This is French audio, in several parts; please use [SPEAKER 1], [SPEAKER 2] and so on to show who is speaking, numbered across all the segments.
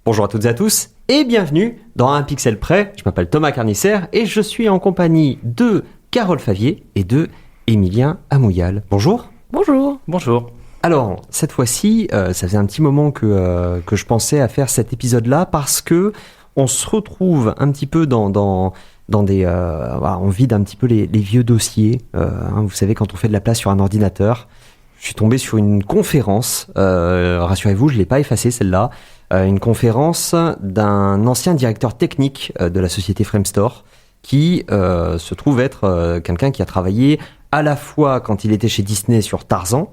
[SPEAKER 1] Bonjour à toutes et à tous et bienvenue dans Un Pixel Près. Je m'appelle Thomas Carnisser et je suis en compagnie de Carole Favier et de Émilien Amouyal. Bonjour.
[SPEAKER 2] Bonjour. Bonjour.
[SPEAKER 1] Alors, cette fois-ci, ça faisait un petit moment que je pensais à faire cet épisode-là parce que on se retrouve un petit peu dans des... on vide un petit peu les vieux dossiers. Vous savez, quand on fait de la place sur un ordinateur, je suis tombé sur une conférence, rassurez-vous, je ne l'ai pas effacée celle-là, une conférence d'un ancien directeur technique de la société Framestore qui se trouve être quelqu'un qui a travaillé à la fois quand il était chez Disney sur Tarzan,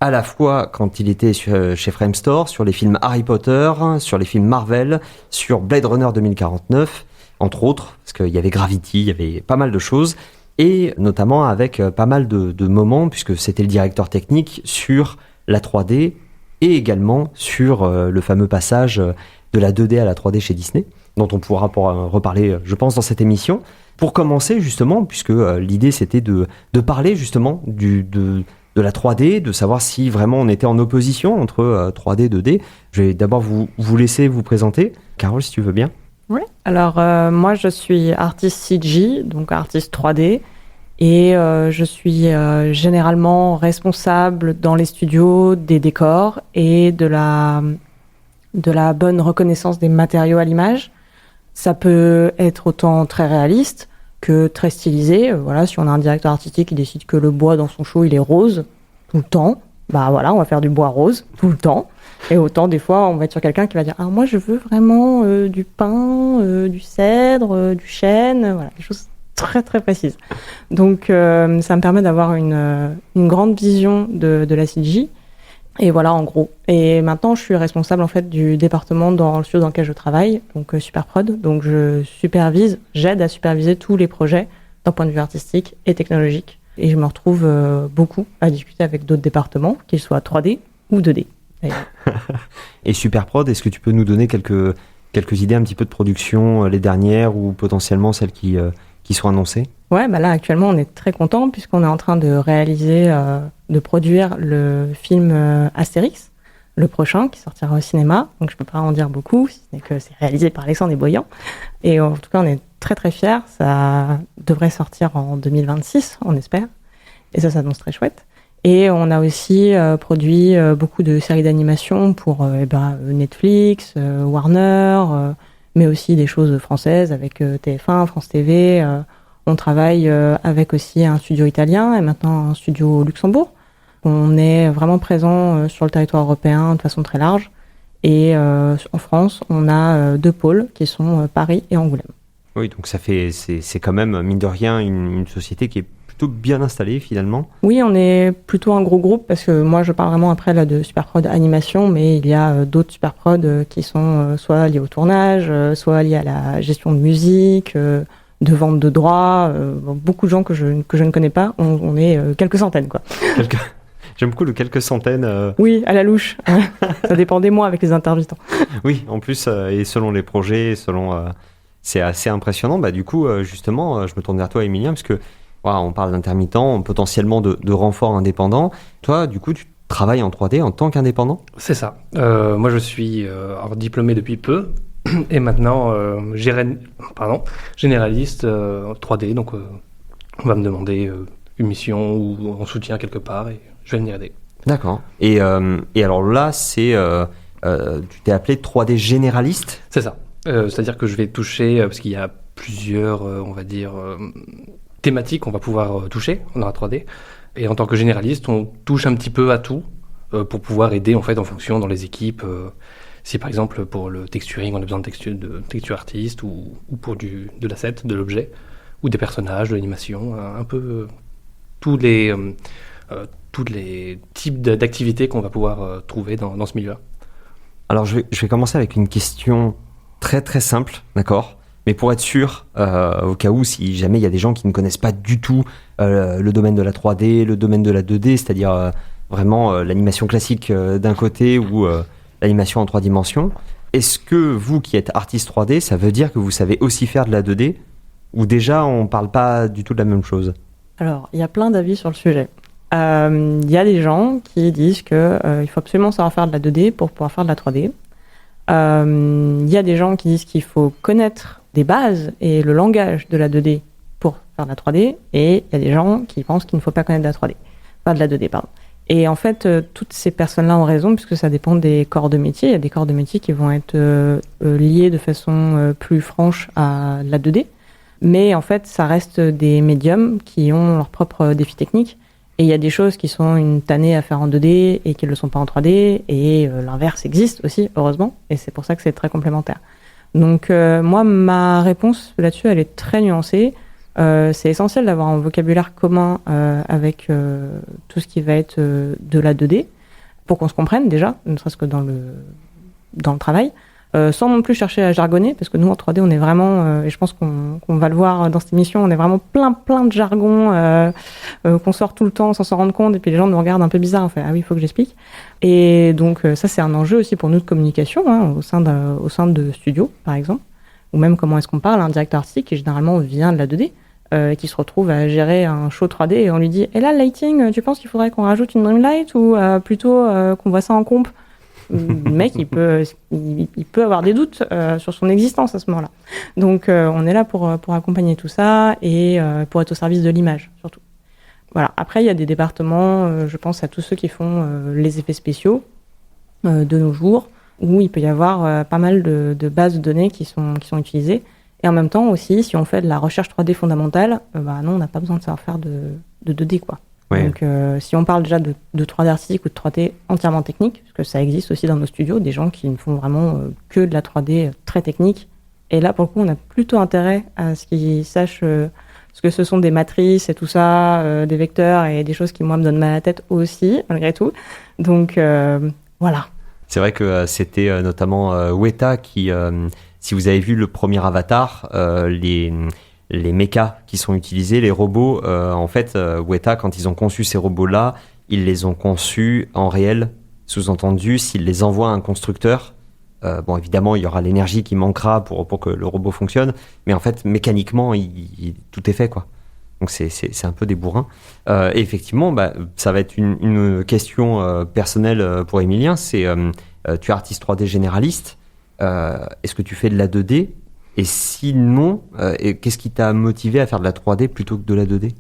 [SPEAKER 1] à la fois quand il était chez Framestore sur les films Harry Potter, sur les films Marvel, sur Blade Runner 2049, entre autres, parce qu'il y avait Gravity, il y avait pas mal de choses, et notamment avec pas mal de moments, puisque c'était le directeur technique sur la 3D, et également sur le fameux passage de la 2D à la 3D chez Disney, dont on pourra reparler, je pense, dans cette émission. Pour commencer, justement, puisque l'idée c'était de parler justement de la 3D, de savoir si vraiment on était en opposition entre 3D et 2D. Je vais d'abord vous laisser vous présenter. Carole, si tu veux bien.
[SPEAKER 2] Oui, alors moi je suis artiste CG, donc artiste 3D, et je suis généralement responsable dans les studios des décors et de la bonne reconnaissance des matériaux à l'image. Ça peut être autant très réaliste que très stylisé. Voilà, si on a un directeur artistique qui décide que le bois dans son show il est rose tout le temps, bah voilà, on va faire du bois rose tout le temps. Et autant des fois on va être sur quelqu'un qui va dire moi je veux vraiment du pin, du cèdre, du chêne, voilà, des choses très très précises. Donc ça me permet d'avoir une grande vision de la CG. Et voilà, en gros. Et maintenant, je suis responsable en fait du département dans le studio dans lequel je travaille, donc Superprod. Donc je j'aide à superviser tous les projets d'un point de vue artistique et technologique. Et je me retrouve beaucoup à discuter avec d'autres départements, qu'ils soient 3D ou 2D.
[SPEAKER 1] Et Superprod, est-ce que tu peux nous donner quelques idées un petit peu de production, les dernières ou potentiellement celles qui sont annoncées ?
[SPEAKER 2] Ouais, bah là actuellement on est très content puisqu'on est en train de réaliser, de produire le film Astérix, le prochain qui sortira au cinéma. Donc je peux pas en dire beaucoup, si ce n'est que c'est réalisé par Alexandre Desboyans. Et en tout cas on est très très fiers. Ça devrait sortir en 2026, on espère. Et ça s'annonce très chouette. Et on a aussi produit beaucoup de séries d'animation pour Netflix, Warner, mais aussi des choses françaises avec TF1, France TV. On travaille avec aussi un studio italien et maintenant un studio au Luxembourg. On est vraiment présent sur le territoire européen de façon très large. Et en France, on a 2 pôles qui sont Paris et Angoulême.
[SPEAKER 1] Oui, donc c'est quand même, mine de rien, une société qui est plutôt bien installée finalement.
[SPEAKER 2] Oui, on est plutôt un gros groupe parce que moi je parle vraiment après là, de Superprod Animation, mais il y a d'autres Superprod qui sont soit liés au tournage, soit liés à la gestion de musique, de vente de droits, beaucoup de gens que je ne connais pas, on est quelques centaines quoi.
[SPEAKER 1] J'aime beaucoup le quelques centaines.
[SPEAKER 2] Oui, à la louche, ça dépend des mois avec les intermittents.
[SPEAKER 1] Oui, en plus, et selon les projets, c'est assez impressionnant. Bah, du coup, justement, je me tourne vers toi, Émilien, parce que on parle d'intermittents, potentiellement de renforts indépendants. Toi, du coup, tu travailles en 3D en tant qu'indépendant ?
[SPEAKER 3] C'est ça. Moi, je suis diplômé depuis peu. Et maintenant, généraliste 3D, donc on va me demander une mission ou en soutien quelque part et je vais venir aider.
[SPEAKER 1] D'accord. Et alors là, tu t'es appelé 3D généraliste ?
[SPEAKER 3] C'est ça. C'est-à-dire que je vais toucher, parce qu'il y a plusieurs, thématiques qu'on va pouvoir toucher dans la 3D. Et en tant que généraliste, on touche un petit peu à tout pour pouvoir aider en fait en fonction dans les équipes. Si par exemple pour le texturing on a besoin de texture artiste ou pour de l'asset, de l'objet, ou des personnages, de l'animation, un peu tous les types d'activités qu'on va pouvoir trouver dans ce milieu-là.
[SPEAKER 1] Alors je vais commencer avec une question très très simple, d'accord ? Mais pour être sûr, au cas où, si jamais il y a des gens qui ne connaissent pas du tout le domaine de la 3D, le domaine de la 2D, c'est-à-dire vraiment l'animation classique d'un côté ou l'animation en 3 dimensions, est-ce que vous qui êtes artiste 3D, ça veut dire que vous savez aussi faire de la 2D ? Ou déjà, on ne parle pas du tout de la même chose ?
[SPEAKER 2] Alors, il y a plein d'avis sur le sujet. Il y a des gens qui disent qu'il faut absolument savoir faire de la 2D pour pouvoir faire de la 3D. Il y a des gens qui disent qu'il faut connaître des bases et le langage de la 2D pour faire de la 3D, et il y a des gens qui pensent qu'il ne faut pas connaître de la 3D. Enfin, de la 2D, pardon. Et en fait, toutes ces personnes-là ont raison, puisque ça dépend des corps de métier. Il y a des corps de métier qui vont être liés de façon plus franche à la 2D. Mais en fait, ça reste des médiums qui ont leurs propres défis techniques. Et il y a des choses qui sont une tannée à faire en 2D et qui ne le sont pas en 3D. Et l'inverse existe aussi, heureusement. Et c'est pour ça que c'est très complémentaire. Donc moi, ma réponse là-dessus, elle est très nuancée. C'est essentiel d'avoir un vocabulaire commun avec tout ce qui va être de la 2D pour qu'on se comprenne déjà, ne serait-ce que dans le travail, sans non plus chercher à jargonner, parce que nous en 3D on est vraiment, et je pense qu'on va le voir dans cette émission, on est vraiment plein de jargon qu'on sort tout le temps sans s'en rendre compte, et puis les gens nous regardent un peu bizarre, on fait ah oui, il faut que j'explique. Et donc ça c'est un enjeu aussi pour nous de communication au sein de studios par exemple, ou même comment est-ce qu'on parle à un directeur artistique qui généralement vient de la 2D. Qui se retrouve à gérer un show 3D et on lui dit « Et là, le lighting, tu penses qu'il faudrait qu'on rajoute une Dreamlight ou plutôt qu'on voit ça en comp ?» Le mec, il peut avoir des doutes sur son existence à ce moment-là. Donc, on est là pour accompagner tout ça et pour être au service de l'image, surtout. Voilà. Après, il y a des départements, je pense à tous ceux qui font les effets spéciaux de nos jours, où il peut y avoir pas mal de bases de données qui sont utilisées. Et en même temps aussi, si on fait de la recherche 3D fondamentale, non, on n'a pas besoin de savoir faire de 2D, quoi. Ouais. Donc, si on parle déjà de 3D artistique ou de 3D entièrement technique, parce que ça existe aussi dans nos studios, des gens qui ne font vraiment que de la 3D très technique. Et là, pour le coup, on a plutôt intérêt à ce qu'ils sachent ce que ce sont des matrices et tout ça, des vecteurs et des choses qui, moi, me donnent mal à la tête aussi, malgré tout. Donc, voilà.
[SPEAKER 1] C'est vrai que c'était notamment Weta qui... si vous avez vu le premier Avatar, les mechas qui sont utilisés, les robots, en fait, Weta, quand ils ont conçu ces robots-là, ils les ont conçus en réel. Sous-entendu, s'ils les envoient à un constructeur, bon, évidemment, il y aura l'énergie qui manquera pour que le robot fonctionne, mais en fait, mécaniquement, tout est fait, quoi. Donc, c'est un peu des bourrins. Et effectivement, ça va être une question personnelle pour Emilien. C'est, tu es artiste 3D généraliste. Est-ce que tu fais de la 2D ? Et sinon, qu'est-ce qui t'a motivé à faire de la 3D plutôt que de la 2D ?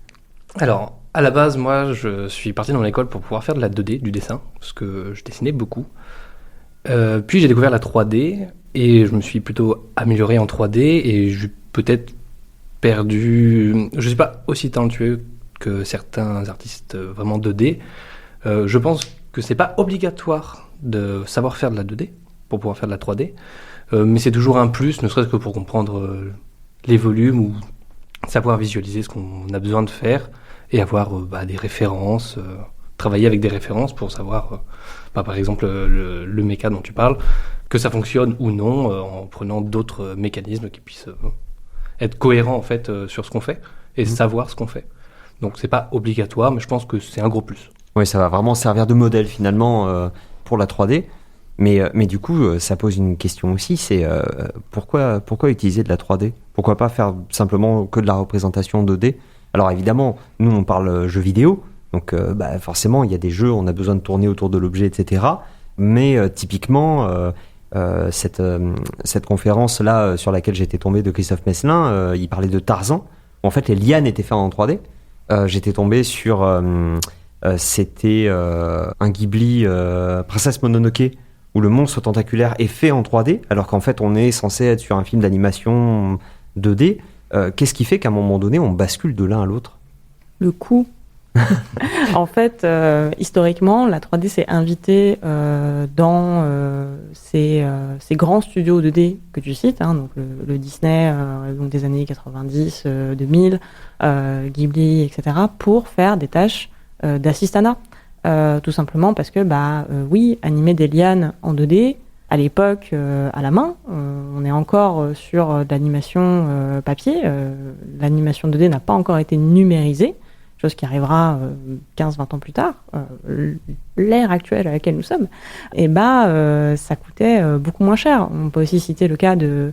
[SPEAKER 3] Alors, à la base, moi, je suis parti dans l'école pour pouvoir faire de la 2D, du dessin, parce que je dessinais beaucoup. Puis j'ai découvert la 3D, et je me suis plutôt amélioré en 3D, et j'ai peut-être perdu... Je ne suis pas aussi talentueux que certains artistes vraiment 2D. Je pense que c'est pas obligatoire de savoir faire de la 2D, pour pouvoir faire de la 3D, mais c'est toujours un plus, ne serait-ce que pour comprendre les volumes ou savoir visualiser ce qu'on a besoin de faire et avoir des références, travailler avec des références pour savoir, par exemple, le méca dont tu parles, que ça fonctionne ou non en prenant d'autres mécanismes qui puissent être cohérents en fait sur ce qu'on fait et savoir ce qu'on fait. Donc c'est pas obligatoire, mais je pense que c'est un gros plus.
[SPEAKER 1] Oui, ça va vraiment servir de modèle finalement pour la 3D. Mais du coup, ça pose une question aussi, c'est pourquoi utiliser de la 3D ? Pourquoi pas faire simplement que de la représentation 2D ? Alors évidemment, nous on parle jeux vidéo, donc forcément il y a des jeux, on a besoin de tourner autour de l'objet, etc. Mais typiquement, cette conférence-là sur laquelle j'étais tombé de Christophe Messelin, il parlait de Tarzan. En fait, les lianes étaient faites en 3D. J'étais tombé sur... c'était un Ghibli, Princesse Mononoke, où le monstre tentaculaire est fait en 3D, alors qu'en fait on est censé être sur un film d'animation 2D. Qu'est-ce qui fait qu'à un moment donné on bascule de l'un à l'autre ?
[SPEAKER 2] Le coût. En fait, historiquement, la 3D s'est invitée dans ces grands studios 2D que tu cites, donc le Disney donc des années 90, 2000, Ghibli, etc., pour faire des tâches d'assistanat. Tout simplement parce que oui, animer des lianes en 2D à l'époque à la main, on est encore sur de l'animation papier, l'animation 2D n'a pas encore été numérisée, chose qui arrivera 15-20 ans plus tard, l'ère actuelle à laquelle nous sommes, et ça coûtait beaucoup moins cher. On peut aussi citer le cas de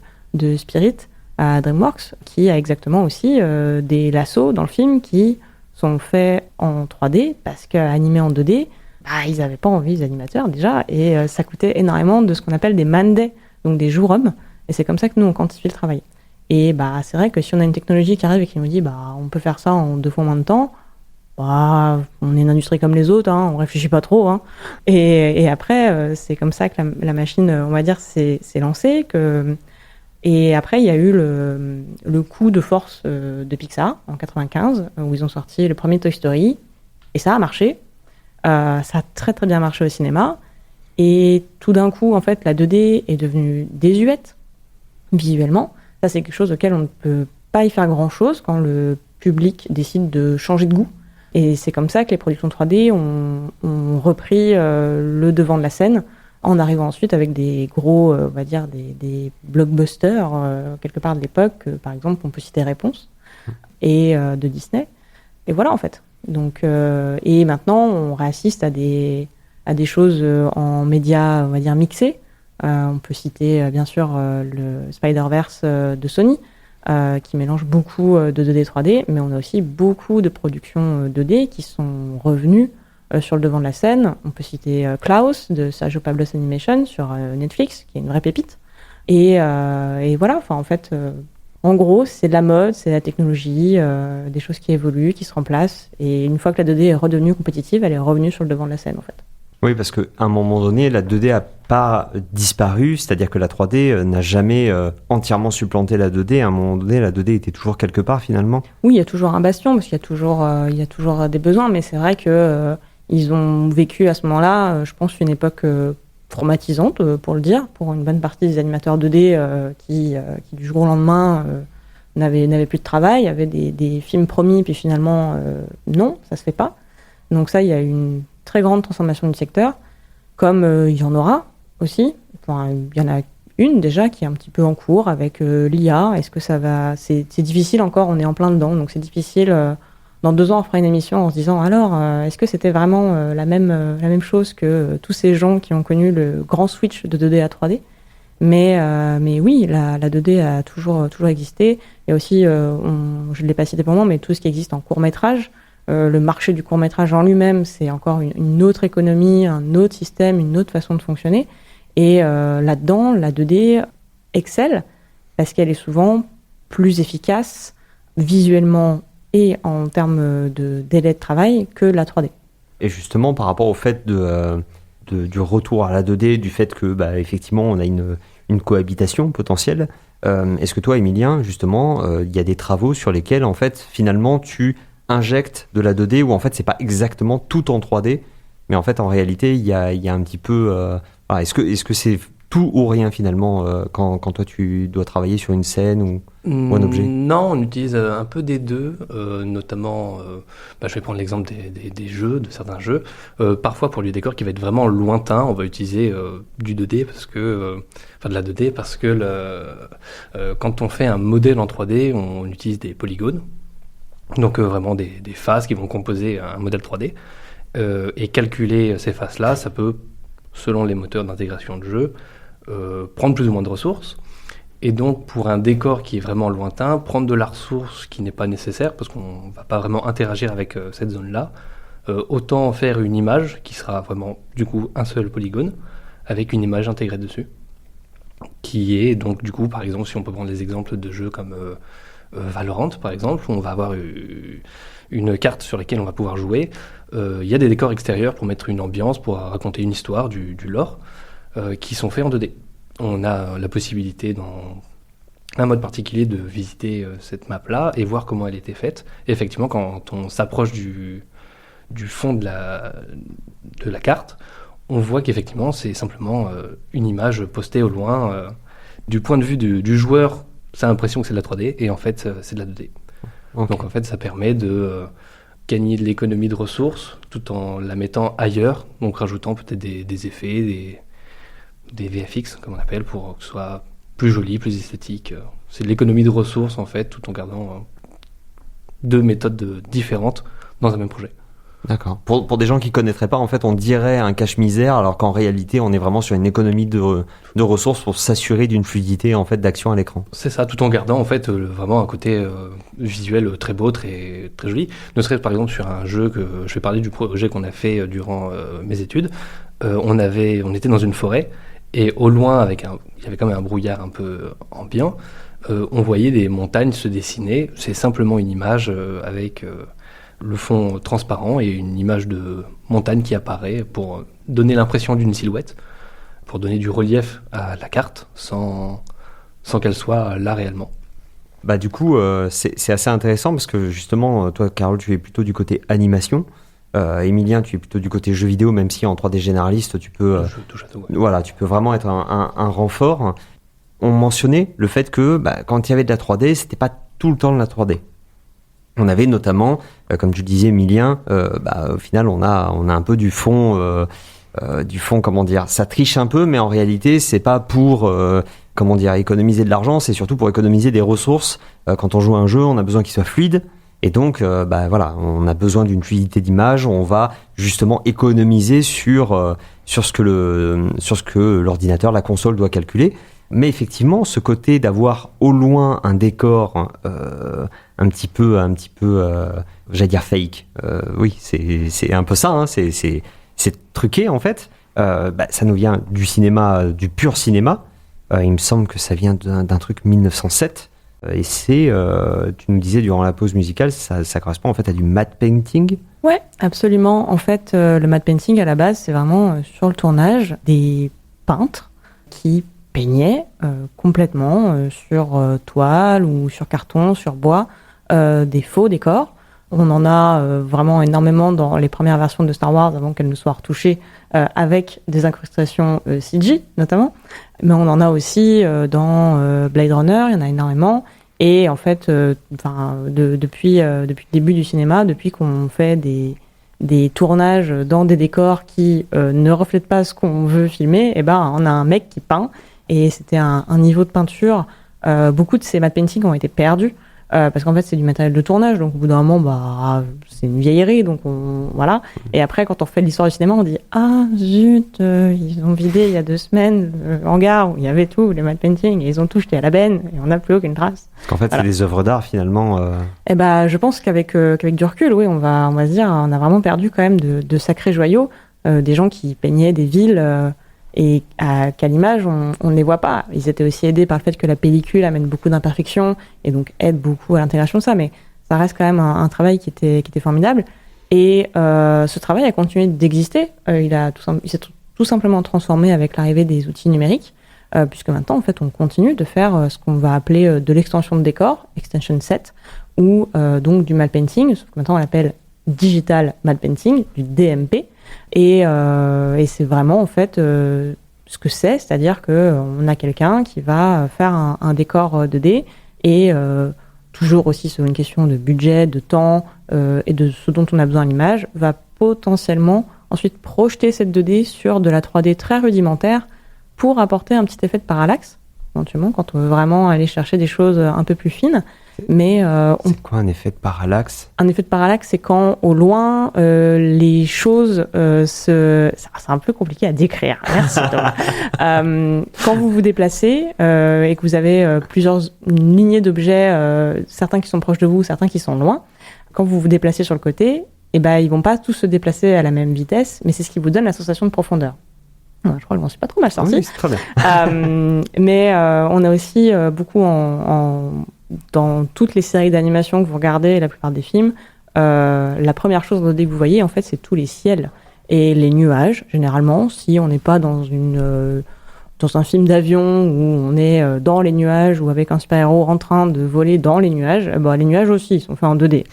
[SPEAKER 2] Spirit à DreamWorks, qui a exactement aussi des lassos dans le film qui sont faits en 3D parce qu'animés en 2D, ils n'avaient pas envie, les animateurs déjà, et ça coûtait énormément de ce qu'on appelle des man days donc des jours-hommes, et c'est comme ça que nous, on quantifie le travail. Et c'est vrai que si on a une technologie qui arrive et qui nous dit on peut faire ça en 2 fois moins de temps, on est une industrie comme les autres, on réfléchit pas trop. Et après, c'est comme ça que la machine, on va dire, s'est lancée. Et après, il y a eu le coup de force de Pixar en 95, où ils ont sorti le premier Toy Story, et ça a marché. Ça a très très bien marché au cinéma. Et tout d'un coup, en fait, la 2D est devenue désuète visuellement. Ça, c'est quelque chose auquel on ne peut pas y faire grand-chose quand le public décide de changer de goût. Et c'est comme ça que les productions 3D ont repris le devant de la scène, en arrivant ensuite avec des gros, on va dire, des blockbusters, quelque part de l'époque. Par exemple, on peut citer Réponse, et de Disney. Et voilà, en fait. Donc, et maintenant, on réassiste à des choses en médias, on va dire, mixés. On peut citer bien sûr le Spider-Verse de Sony, qui mélange beaucoup de 2D 3D, mais on a aussi beaucoup de productions 2D qui sont revenues sur le devant de la scène. On peut citer Klaus de Sergio Pablos Animation sur Netflix, qui est une vraie pépite. Et voilà, en fait, en gros, c'est de la mode, c'est de la technologie, des choses qui évoluent, qui se remplacent. Et une fois que la 2D est redevenue compétitive, elle est revenue sur le devant de la scène, en fait.
[SPEAKER 1] Oui, parce qu'à un moment donné, la 2D a pas disparu, c'est-à-dire que la 3D n'a jamais entièrement supplanté la 2D. À un moment donné, la 2D était toujours quelque part, finalement.
[SPEAKER 2] Oui, il y a toujours un bastion, parce qu'il y a toujours des besoins, mais c'est vrai que ils ont vécu à ce moment-là, je pense, une époque traumatisante, pour le dire, pour une bonne partie des animateurs 2D qui du jour au lendemain, n'avaient plus de travail, avaient des films promis, puis finalement, non, ça se fait pas. Donc ça, il y a une très grande transformation du secteur, comme il y en aura aussi. Enfin, il y en a une déjà qui est un petit peu en cours avec l'IA. Est-ce que ça va... C'est difficile encore, on est en plein dedans, donc c'est difficile. Dans 2 ans, on fera une émission en se disant alors, est-ce que c'était vraiment la même chose que tous ces gens qui ont connu le grand switch de 2D à 3D? Mais oui, la 2D a toujours existé. Il y a aussi, je ne l'ai pas cité pour moi, mais tout ce qui existe en court-métrage. Le marché du court-métrage en lui-même, c'est encore une autre économie, un autre système, une autre façon de fonctionner. Et là-dedans, la 2D excelle parce qu'elle est souvent plus efficace visuellement et en termes de délai de travail que la 3D.
[SPEAKER 1] Et justement, par rapport au fait du retour à la 2D, du fait que, effectivement, on a une cohabitation potentielle, est-ce que toi, Emilien, justement, il y a des travaux sur lesquels, en fait, finalement, tu injecte de la 2D où en fait c'est pas exactement tout en 3D, mais en fait en réalité il y a un petit peu est-ce que c'est tout ou rien finalement quand toi tu dois travailler sur une scène ou un objet?
[SPEAKER 3] Non, on utilise un peu des deux, notamment je vais prendre l'exemple des jeux, de certains jeux. Parfois pour du décor qui va être vraiment lointain, on va utiliser du 2D parce que de la 2D parce que quand on fait un modèle en 3D, on utilise des polygones. Donc vraiment des faces qui vont composer un modèle 3D. Et calculer ces faces-là, ça peut, selon les moteurs d'intégration de jeu, prendre plus ou moins de ressources. Et donc pour un décor qui est vraiment lointain, prendre de la ressource qui n'est pas nécessaire, parce qu'on ne va pas vraiment interagir avec cette zone-là, autant en faire une image qui sera vraiment du coup un seul polygone, avec une image intégrée dessus. Qui est donc du coup, par exemple, si on peut prendre des exemples de jeux comme... Valorant par exemple, où on va avoir une carte sur laquelle on va pouvoir jouer. Il y a des décors extérieurs pour mettre une ambiance, pour raconter une histoire, du lore, qui sont faits en 2D. On a la possibilité dans un mode particulier de visiter cette map-là et voir comment elle était faite. Et effectivement, quand on s'approche du fond de la carte, on voit qu'effectivement c'est simplement une image postée au loin. Du point de vue du joueur, ça a l'impression que c'est de la 3D, et en fait, c'est de la 2D. Okay. Donc en fait, ça permet de gagner de l'économie de ressources, tout en la mettant ailleurs, donc rajoutant peut-être des effets, des VFX, comme on appelle, pour que ce soit plus joli, plus esthétique. C'est de l'économie de ressources, en fait, tout en gardant 2 méthodes différentes dans un même projet.
[SPEAKER 1] D'accord. Pour des gens qui connaîtraient pas, en fait, on dirait un cache-misère, alors qu'en réalité, on est vraiment sur une économie de ressources pour s'assurer d'une fluidité en fait d'action à l'écran.
[SPEAKER 3] C'est ça, tout en gardant en fait vraiment un côté visuel très beau, très très joli. Ne serait-ce par exemple sur un jeu que je vais parler du projet qu'on a fait durant mes études. On était dans une forêt Et au loin, il y avait quand même un brouillard un peu ambiant, on voyait des montagnes se dessiner. C'est simplement une image avec le fond transparent et une image de montagne qui apparaît pour donner l'impression d'une silhouette, pour donner du relief à la carte sans qu'elle soit là réellement.
[SPEAKER 1] Bah du coup, c'est assez intéressant parce que justement, toi, Carole, tu es plutôt du côté animation. Emilien, tu es plutôt du côté jeu vidéo, même si en 3D généraliste, tu peux,
[SPEAKER 3] Je touche à tout. Ouais.
[SPEAKER 1] voilà, tu peux vraiment être un renfort. On mentionnait le fait que quand il y avait de la 3D, c'était pas tout le temps de la 3D. On avait notamment, comme tu disais, Emilien, au final, on a un peu du fond, comment dire, ça triche un peu, mais en réalité, c'est pas pour économiser de l'argent, c'est surtout pour économiser des ressources. Quand on joue à un jeu, on a besoin qu'il soit fluide. Et donc, on a besoin d'une fluidité d'image. On va justement économiser sur ce que l'ordinateur, la console doit calculer. Mais effectivement, ce côté d'avoir au loin un décor un petit peu, j'allais dire fake. Oui, c'est un peu ça. Hein, c'est truqué en fait. Ça nous vient du cinéma, du pur cinéma. Il me semble que ça vient d'un truc 1907. Et tu nous disais durant la pause musicale, ça correspond en fait à du matte painting.
[SPEAKER 2] Ouais, absolument. En fait, le matte painting à la base, c'est vraiment sur le tournage des peintres qui peignaient complètement sur toile ou sur carton, sur bois, des faux décors. On en a vraiment énormément dans les premières versions de Star Wars avant qu'elles ne soient retouchées avec des incrustations CG notamment. Mais on en a aussi dans Blade Runner, il y en a énormément. Et en fait, depuis le début du cinéma, depuis qu'on fait des tournages dans des décors qui ne reflètent pas ce qu'on veut filmer, on a un mec qui peint. Et c'était un niveau de peinture. Beaucoup de ces matte paintings ont été perdus. Parce qu'en fait c'est du matériel de tournage, donc au bout d'un moment c'est une vieillerie, donc voilà. Et après quand on fait l'histoire du cinéma, on dit zut, ils ont vidé il y a 2 semaines le hangar où il y avait tout, les matte paintings, et ils ont tout jeté à la benne et on n'a plus aucune trace.
[SPEAKER 1] Parce qu'en fait
[SPEAKER 2] voilà.
[SPEAKER 1] C'est des œuvres d'art finalement.
[SPEAKER 2] Je pense qu'avec du recul, oui, on va se dire on a vraiment perdu quand même de sacrés joyaux, des gens qui peignaient des villes. Et qu'à l'image, on ne les voit pas. Ils étaient aussi aidés par le fait que la pellicule amène beaucoup d'imperfections et donc aide beaucoup à l'intégration de ça. Mais ça reste quand même un travail qui était formidable. Et ce travail a continué d'exister. Il s'est tout simplement transformé avec l'arrivée des outils numériques, puisque maintenant, en fait, on continue de faire ce qu'on va appeler de l'extension de décor, extension set, ou donc du matte painting, sauf que maintenant on l'appelle digital matte painting, du DMP. Et c'est vraiment en fait ce que c'est-à-dire qu'on a quelqu'un qui va faire un décor 2D et toujours aussi sur une question de budget, de temps et de ce dont on a besoin à l'image, va potentiellement ensuite projeter cette 2D sur de la 3D très rudimentaire pour apporter un petit effet de parallaxe, éventuellement quand on veut vraiment aller chercher des choses un peu plus fines. Mais
[SPEAKER 1] c'est quoi un effet de parallaxe ?
[SPEAKER 2] Un effet de parallaxe, c'est quand au loin les choses c'est un peu compliqué à décrire. Merci Thomas. Quand vous vous déplacez et que vous avez plusieurs lignées d'objets, certains qui sont proches de vous, certains qui sont loin, quand vous vous déplacez sur le côté, ils vont pas tous se déplacer à la même vitesse, mais c'est ce qui vous donne la sensation de profondeur. Je crois que je m'en suis pas trop mal sortie.
[SPEAKER 1] Oui, c'est très bien.
[SPEAKER 2] Mais on a aussi beaucoup dans toutes les séries d'animation que vous regardez, la plupart des films, la première chose que vous voyez, en fait, c'est tous les ciels et les nuages. Généralement, si on n'est pas dans un film d'avion où on est dans les nuages ou avec un super-héros en train de voler dans les nuages, les nuages aussi, ils sont faits en 2D.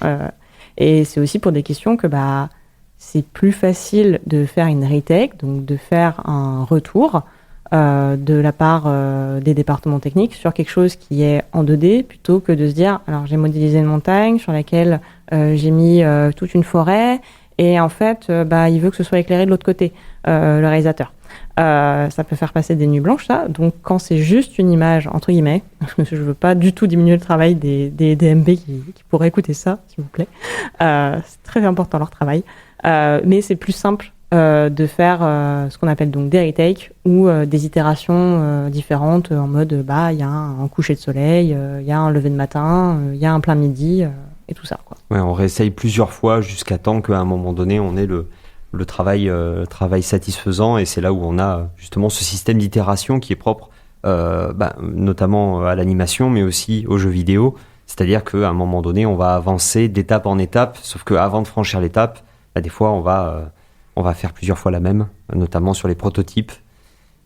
[SPEAKER 2] Et c'est aussi pour des questions que c'est plus facile de faire une retake, donc de faire un retour de la part des départements techniques sur quelque chose qui est en 2D plutôt que de se dire alors j'ai modélisé une montagne sur laquelle j'ai mis toute une forêt et en fait il veut que ce soit éclairé de l'autre côté, le réalisateur. Ça peut faire passer des nuits blanches, ça. Donc quand c'est juste une image entre guillemets, parce que je veux pas du tout diminuer le travail des DMP qui pourraient écouter ça, s'il vous plaît, c'est très important leur travail, mais c'est plus simple de faire ce qu'on appelle donc des retakes ou des itérations différentes en mode il y a un coucher de soleil, il y a un lever de matin, il y a un plein midi et tout ça quoi.
[SPEAKER 1] Ouais, on réessaye plusieurs fois jusqu'à temps qu'à un moment donné on ait le le travail satisfaisant, et c'est là où on a justement ce système d'itération qui est propre notamment à l'animation, mais aussi aux jeux vidéo. C'est-à-dire qu'à un moment donné, on va avancer d'étape en étape, sauf qu'avant de franchir l'étape, des fois, on va faire plusieurs fois la même, notamment sur les prototypes.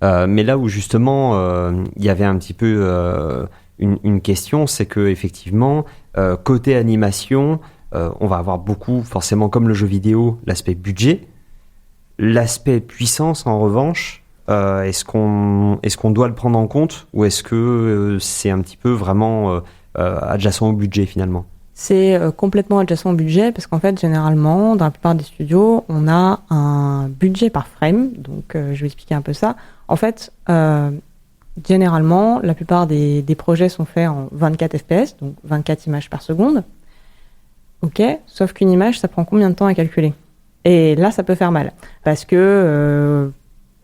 [SPEAKER 1] Mais là où justement, il y avait un petit peu une question, c'est que effectivement, côté animation, on va avoir beaucoup, forcément comme le jeu vidéo, l'aspect budget. L'aspect puissance, en revanche, est-ce qu'on doit le prendre en compte, ou est-ce que c'est un petit peu vraiment adjacent au budget finalement?
[SPEAKER 2] C'est complètement adjacent au budget, parce qu'en fait, généralement, dans la plupart des studios, on a un budget par frame. Donc, je vais expliquer un peu ça. En fait, généralement, la plupart des projets sont faits en 24 FPS, donc 24 images par seconde. Ok, sauf qu'une image, ça prend combien de temps à calculer? Et là, ça peut faire mal, parce que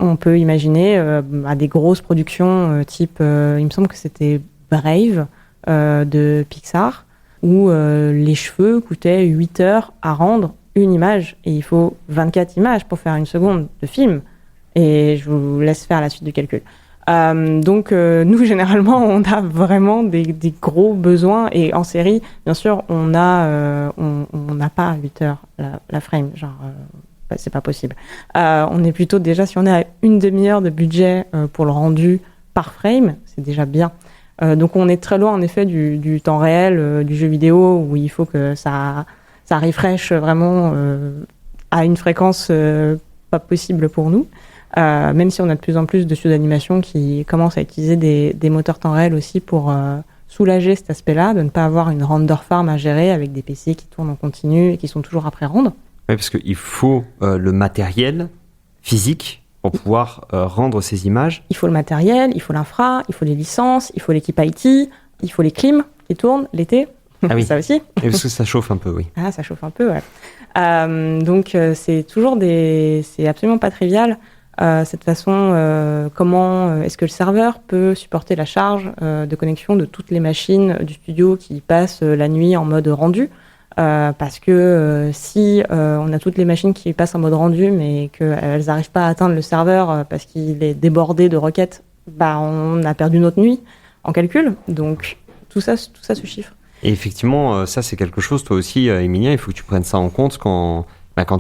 [SPEAKER 2] on peut imaginer à des grosses productions type, il me semble que c'était Brave de Pixar, où les cheveux coûtaient 8 heures à rendre une image, et il faut 24 images pour faire une seconde de film. Et je vous laisse faire la suite du calcul. Donc nous, généralement, on a vraiment des gros besoins, et en série, bien sûr, on n'a pas 8 heures la frame, genre c'est pas possible. On est plutôt déjà, si on est à une demi-heure de budget pour le rendu par frame, c'est déjà bien. Donc on est très loin en effet du temps réel du jeu vidéo, où il faut que ça refresh vraiment à une fréquence pas possible pour nous. Même si on a de plus en plus de studios d'animation qui commencent à utiliser des moteurs temps réel aussi pour soulager cet aspect-là, de ne pas avoir une render farm à gérer avec des PC qui tournent en continu et qui sont toujours après rendre.
[SPEAKER 1] Oui, parce qu'il faut le matériel physique pour pouvoir rendre ces images.
[SPEAKER 2] Il faut le matériel, il faut l'infra, il faut les licences, il faut l'équipe IT, il faut les clims qui tournent l'été.
[SPEAKER 1] Ah oui.
[SPEAKER 2] Ça aussi.
[SPEAKER 1] Et parce que ça chauffe un peu, oui.
[SPEAKER 2] Ah, ça chauffe un peu, ouais. Donc c'est toujours c'est absolument pas trivial. Cette façon, comment est-ce que le serveur peut supporter la charge de connexion de toutes les machines du studio qui passent la nuit en mode rendu, parce que si on a toutes les machines qui passent en mode rendu mais qu'elles n'arrivent pas à atteindre le serveur parce qu'il est débordé de requêtes, on a perdu notre nuit en calcul. Donc tout ça se chiffre.
[SPEAKER 1] Et effectivement, ça c'est quelque chose, toi aussi, Emilia, il faut que tu prennes ça en compte quand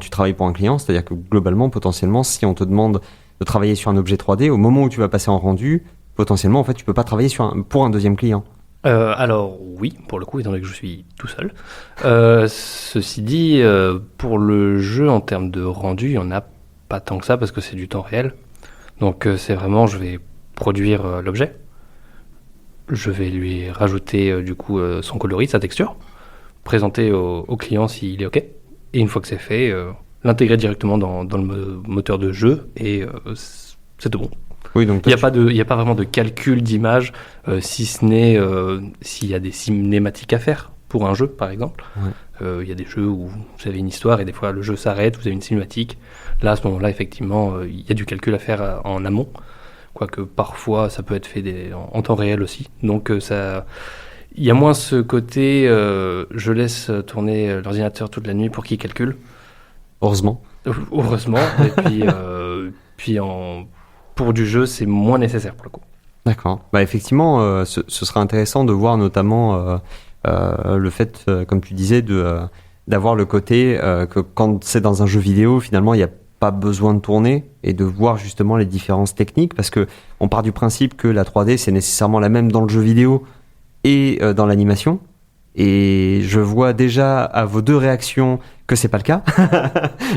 [SPEAKER 1] tu travailles pour un client. C'est-à-dire que globalement, potentiellement, si on te demande de travailler sur un objet 3D, au moment où tu vas passer en rendu, potentiellement, en fait, tu peux pas travailler pour un deuxième client.
[SPEAKER 3] Alors oui, pour le coup, étant donné que je suis tout seul. Ceci dit, pour le jeu, en termes de rendu, il n'y en a pas tant que ça, parce que c'est du temps réel. Donc c'est vraiment, je vais produire l'objet. Je vais lui rajouter du coup son coloris, sa texture, présenter au client s'il est OK. Et une fois que c'est fait, l'intégrer directement dans le moteur de jeu, et c'est tout bon.
[SPEAKER 1] Oui, donc
[SPEAKER 3] il n'y a pas vraiment de calcul d'image, si ce n'est s'il y a des cinématiques à faire pour un jeu, par exemple.
[SPEAKER 1] Ouais.
[SPEAKER 3] Il y a des jeux où vous avez une histoire et des fois le jeu s'arrête, vous avez une cinématique. Là, à ce moment-là, effectivement, il y a du calcul à faire en amont. Quoique parfois, ça peut être fait en temps réel aussi. Donc, il y a moins ce côté je laisse tourner l'ordinateur toute la nuit pour qu'il calcule.
[SPEAKER 1] Heureusement.
[SPEAKER 3] Heureusement. Et puis, pour du jeu, c'est moins nécessaire pour le coup.
[SPEAKER 1] D'accord. Effectivement, ce sera intéressant de voir notamment le fait, comme tu disais, d'avoir le côté que quand c'est dans un jeu vidéo, finalement, il n'y a pas besoin de tourner, et de voir justement les différences techniques, parce que on part du principe que la 3D, c'est nécessairement la même dans le jeu vidéo et dans l'animation. Et je vois déjà à vos deux réactions que c'est pas le cas.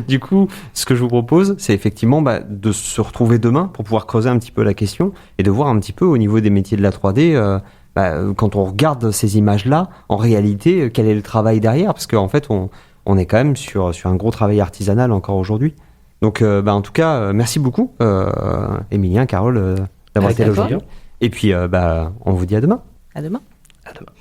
[SPEAKER 1] Du coup, ce que je vous propose, c'est effectivement de se retrouver demain pour pouvoir creuser un petit peu la question et de voir un petit peu au niveau des métiers de la 3D, quand on regarde ces images-là, en réalité, quel est le travail derrière, parce qu'en fait, on est quand même sur un gros travail artisanal encore aujourd'hui. Donc, en tout cas, merci beaucoup, Emilien, Carole, d'avoir été là aujourd'hui. Et puis, on vous dit à demain.
[SPEAKER 2] À demain.
[SPEAKER 3] À demain.